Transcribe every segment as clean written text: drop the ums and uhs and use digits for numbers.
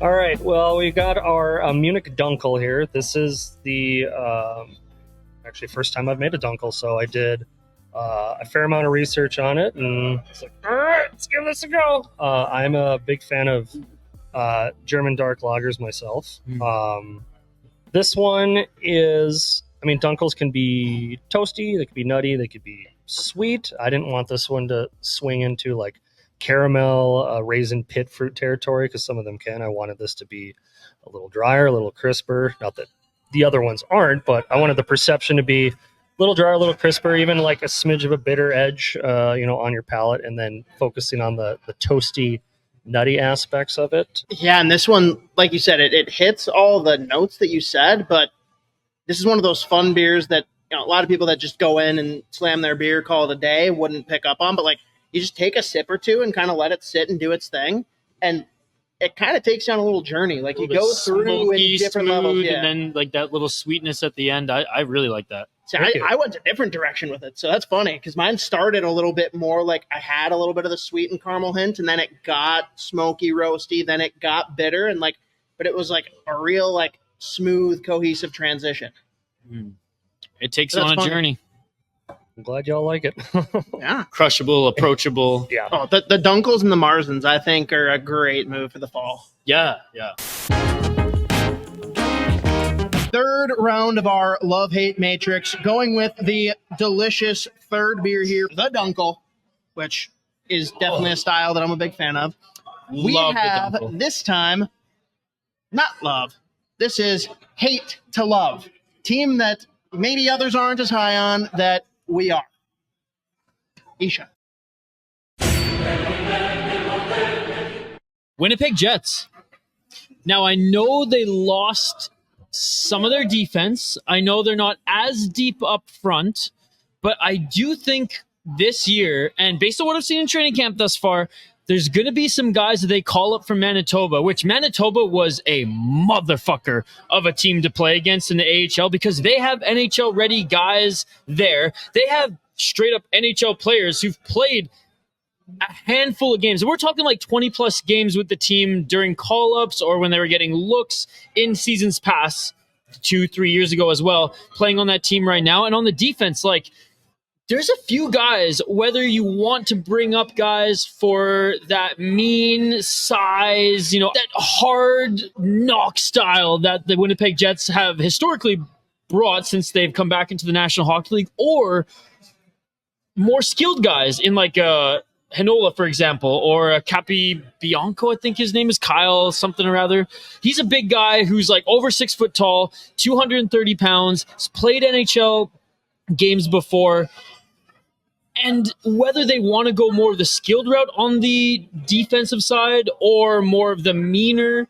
All right. Well, we got our Munich Dunkel here. This is the actually first time I've made a Dunkel, so I did a fair amount of research on it, and it's like, all right, let's give this a go. I'm a big fan of German dark lagers myself. This one is, I mean, Dunkels can be toasty, they could be nutty, they could be sweet. I didn't want this one to swing into like caramel, raisin pit fruit territory, because some of them can. I wanted this to be a little drier, a little crisper. Not that the other ones aren't, but I wanted the perception to be a little drier, a little crisper, even like a smidge of a bitter edge, on your palate, and then focusing on the toasty, nutty aspects of it. Yeah, and this one, like you said, it hits all the notes that you said, but this is one of those fun beers that a lot of people that just go in and slam their beer, call it a day, wouldn't pick up on, but like, you just take a sip or two and kind of let it sit and do its thing. And it kind of takes you on a little journey. Like you go through in different levels. Yeah. And then like that little sweetness at the end. I really like that. See, I went a different direction with it. So that's funny because mine started a little bit more like I had a little bit of the sweet and caramel hint, and then it got smoky, roasty, then it got bitter. And like, but it was like a real like smooth, cohesive transition. It takes you on a journey. I'm glad y'all like it. Yeah. Crushable, approachable. Yeah. Oh, the Dunkels and the Marzens, I think, are a great move for the fall. Yeah. Third round of our love-hate matrix, going with the delicious third beer here, the Dunkel, which is definitely a style that I'm a big fan of. We Love have the Dunkel. this time, not love. This is hate to love. Team that maybe others aren't as high on, that we are. Isha. Winnipeg Jets. Now, I know they lost some of their defense. I know they're not as deep up front, but I do think this year, and based on what I've seen in training camp thus far, there's going to be some guys that they call up from Manitoba, which Manitoba was a motherfucker of a team to play against in the AHL because they have NHL-ready guys there. They have straight-up NHL players who've played a handful of games. And we're talking like 20-plus games with the team during call-ups or when they were getting looks in seasons past, 2-3 years ago as well, playing on that team right now. And on the defense, like, there's a few guys, whether you want to bring up guys for that mean size, that hard knock style that the Winnipeg Jets have historically brought since they've come back into the National Hockey League, or more skilled guys in like Hanola, for example, or Capi Bianco, I think his name is Kyle something or other. He's a big guy who's like over 6 foot tall, 230 pounds, has played NHL games before. And whether they want to go more of the skilled route on the defensive side or more of the meaner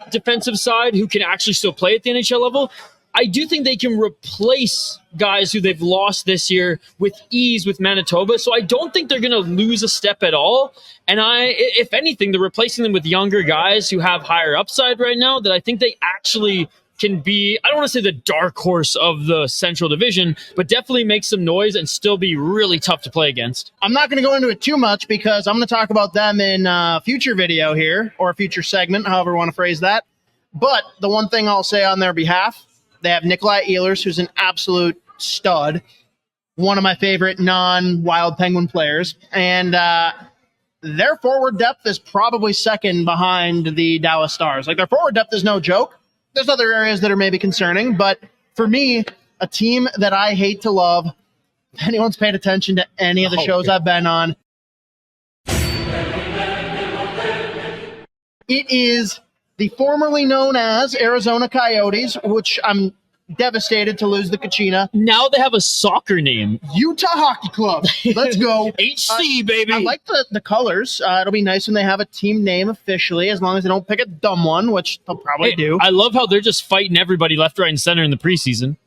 defensive side who can actually still play at the NHL level, I do think they can replace guys who they've lost this year with ease with Manitoba. So I don't think they're going to lose a step at all. And if anything, they're replacing them with younger guys who have higher upside right now that I think they actually can be, I don't want to say the dark horse of the Central Division, but definitely make some noise and still be really tough to play against. I'm not going to go into it too much because I'm going to talk about them in a future video here, or a future segment, however you want to phrase that. But the one thing I'll say on their behalf, they have Nikolai Ehlers, who's an absolute stud, one of my favorite non-Wild Penguin players, and their forward depth is probably second behind the Dallas Stars. Like, their forward depth is no joke. There's other areas that are maybe concerning, but for me, a team that I hate to love, if anyone's paid attention to any of the shows I've been on, it is the formerly known as Arizona Coyotes, which I'm devastated to lose the Kachina. Now they have a soccer name. Utah Hockey Club. Let's go. HC, baby. I like the colors. It'll be nice when they have a team name officially, as long as they don't pick a dumb one, which they'll probably do. I love how they're just fighting everybody left, right, and center in the preseason.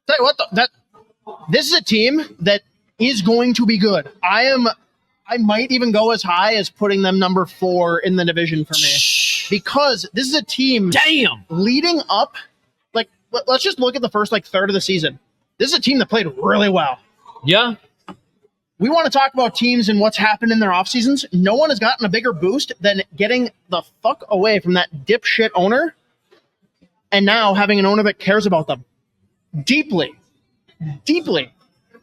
Tell you what, this is a team that is going to be good. I might even go as high as putting them number 4 in the division for me. Because this is a team leading up. Like, let's just look at the first third of the season. This is a team that played really well. Yeah. we want to talk about teams and what's happened in their off seasons. No one has gotten a bigger boost than getting the fuck away from that dipshit owner and now having an owner that cares about them deeply.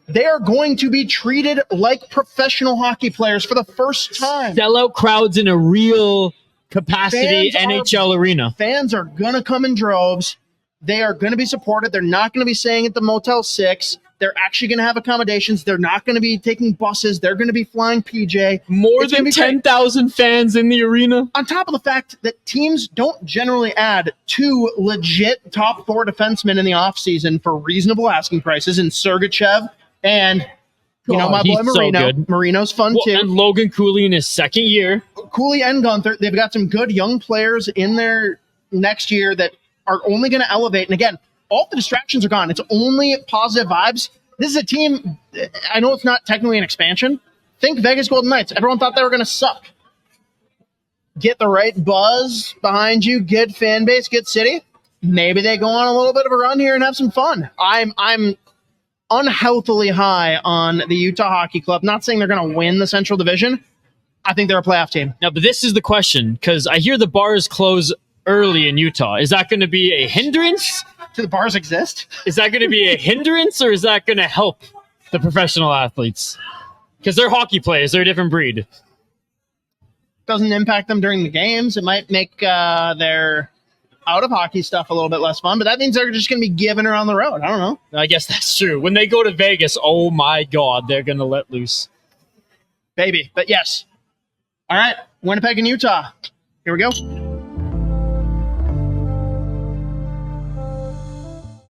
They are going to be treated like professional hockey players for the first time. Sell out crowds in a real capacity NHL arena. Fans are going to come in droves. They are going to be supported. They're not going to be staying at the Motel 6. They're actually going to have accommodations. They're not going to be taking buses. They're going to be flying PJ. More than 10,000 fans in the arena. On top of the fact that teams don't generally add 2 legit top 4 defensemen in the offseason for reasonable asking prices in Sergachev and, my boy Marino. So Marino's fun too. And Logan Cooley in his second year. Cooley and Gunther, they've got some good young players in there next year that are only going to elevate. And again, all the distractions are gone. It's only positive vibes. This is a team, I know it's not technically an expansion. Think Vegas Golden Knights. Everyone thought they were going to suck. Get the right buzz behind you, good fan base, good city. Maybe they go on a little bit of a run here and have some fun. I'm unhealthily high on the Utah Hockey Club. Not saying they're going to win the Central Division. I think they're a playoff team. Now, but this is the question, because I hear the bars close early in Utah. Is that going to be a hindrance? Do the bars exist? Is that going to be a hindrance, or is that going to help the professional athletes? Because they're hockey players. They're a different breed. Doesn't impact them during the games. It might make their out-of-hockey stuff a little bit less fun, but that means they're just going to be giving her on the road. I don't know. I guess that's true. When they go to Vegas, oh my God, they're going to let loose. Baby. But yes. All right. Winnipeg and Utah. Here we go.